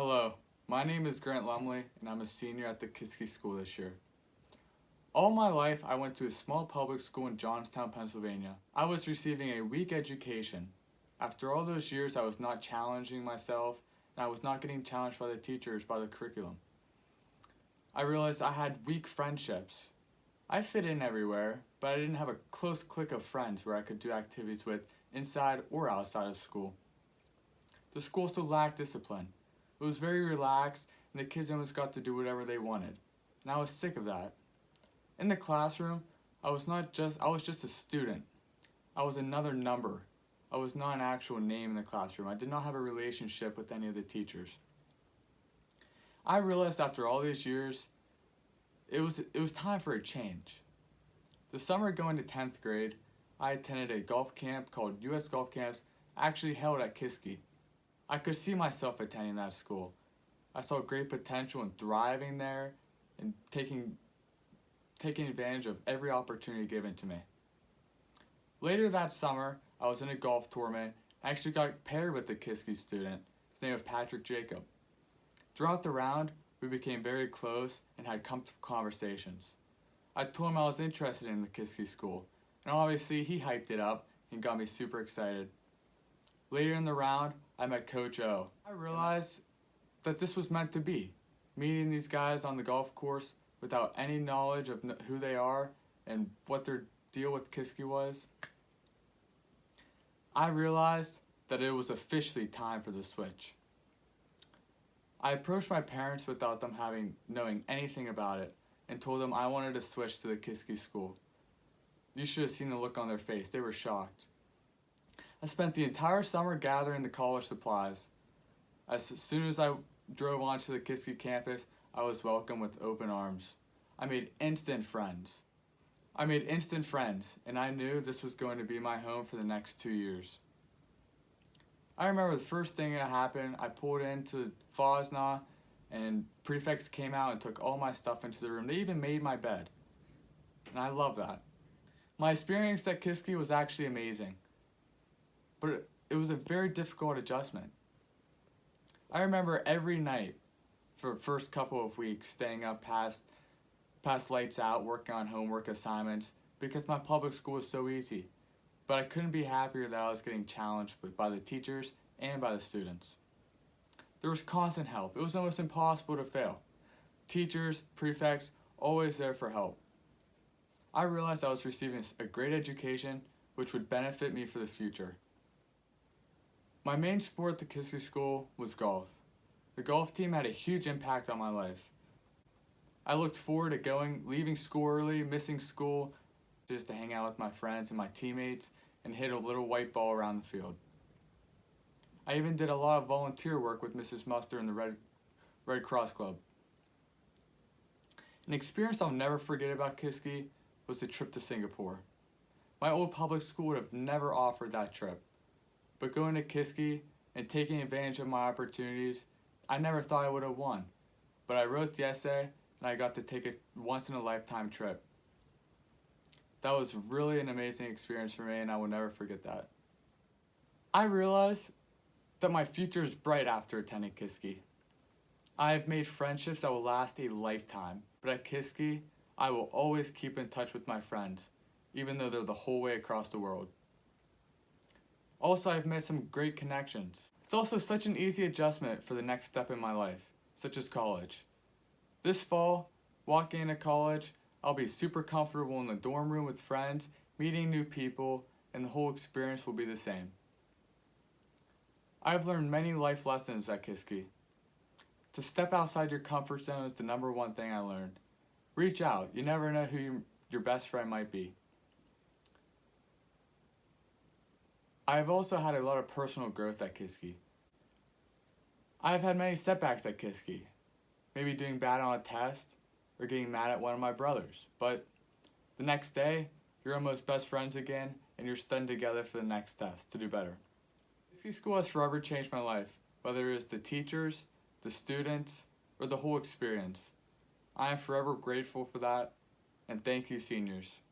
Hello, my name is Grant Lumley and I'm a senior at the Kiski School this year. All my life I went to a small public school in Johnstown, Pennsylvania. I was receiving a weak education. After all those years I was not challenging myself and I was not getting challenged by the teachers, by the curriculum. I realized I had weak friendships. I fit in everywhere, but I didn't have a close clique of friends where I could do activities with inside or outside of school. The school still lacked discipline. It was very relaxed and the kids almost got to do whatever they wanted. And I was sick of that. In the classroom, I was just a student. I was another number. I was not an actual name in the classroom. I did not have a relationship with any of the teachers. I realized after all these years, it was time for a change. The summer going to 10th grade, I attended a golf camp called U.S. Golf Camps, actually held at Kiski. I could see myself attending that school. I saw great potential in thriving there and taking advantage of every opportunity given to me. Later that summer, I was in a golf tournament. I actually got paired with a Kiski student. His name was Patrick Jacob. Throughout the round, we became very close and had comfortable conversations. I told him I was interested in the Kiski school, and obviously he hyped it up and got me super excited. Later in the round, I met Coach O. I realized that this was meant to be, meeting these guys on the golf course without any knowledge of who they are and what their deal with Kiski was. I realized that it was officially time for the switch. I approached my parents without them knowing anything about it and told them I wanted to switch to the Kiski school. You should have seen the look on their face. They were shocked. I spent the entire summer gathering the college supplies. As soon as I drove onto the Kiski campus, I was welcomed with open arms. I made instant friends, and I knew this was going to be my home for the next 2 years. I remember the first thing that happened, I pulled into Fosna, and prefects came out and took all my stuff into the room. They even made my bed, and I love that. My experience at Kiski was actually amazing, but it was a very difficult adjustment. I remember every night for the first couple of weeks staying up past lights out, working on homework assignments because my public school was so easy. But I couldn't be happier that I was getting challenged by the teachers and by the students. There was constant help. It was almost impossible to fail. Teachers, prefects, always there for help. I realized I was receiving a great education which would benefit me for the future. My main sport at the Kiski school was golf. The golf team had a huge impact on my life. I looked forward to leaving school early, missing school, just to hang out with my friends and my teammates and hit a little white ball around the field. I even did a lot of volunteer work with Mrs. Muster and the Red Cross Club. An experience I'll never forget about Kiski was the trip to Singapore. My old public school would have never offered that trip. But going to Kiski and taking advantage of my opportunities, I never thought I would have won. But I wrote the essay and I got to take a once-in-a-lifetime trip. That was really an amazing experience for me and I will never forget that. I realized that my future is bright after attending Kiski. I have made friendships that will last a lifetime, but at Kiski, I will always keep in touch with my friends, even though they're the whole way across the world. Also, I've made some great connections. It's also such an easy adjustment for the next step in my life, such as college. This fall, walking into college, I'll be super comfortable in the dorm room with friends, meeting new people, and the whole experience will be the same. I've learned many life lessons at Kiski. To step outside your comfort zone is the number one thing I learned. Reach out. You never know who your best friend might be. I've also had a lot of personal growth at Kiski. I've had many setbacks at Kiski, maybe doing bad on a test or getting mad at one of my brothers, but the next day, you're almost best friends again and you're studying together for the next test to do better. Kiski School has forever changed my life, whether it's the teachers, the students, or the whole experience. I am forever grateful for that, and thank you, seniors.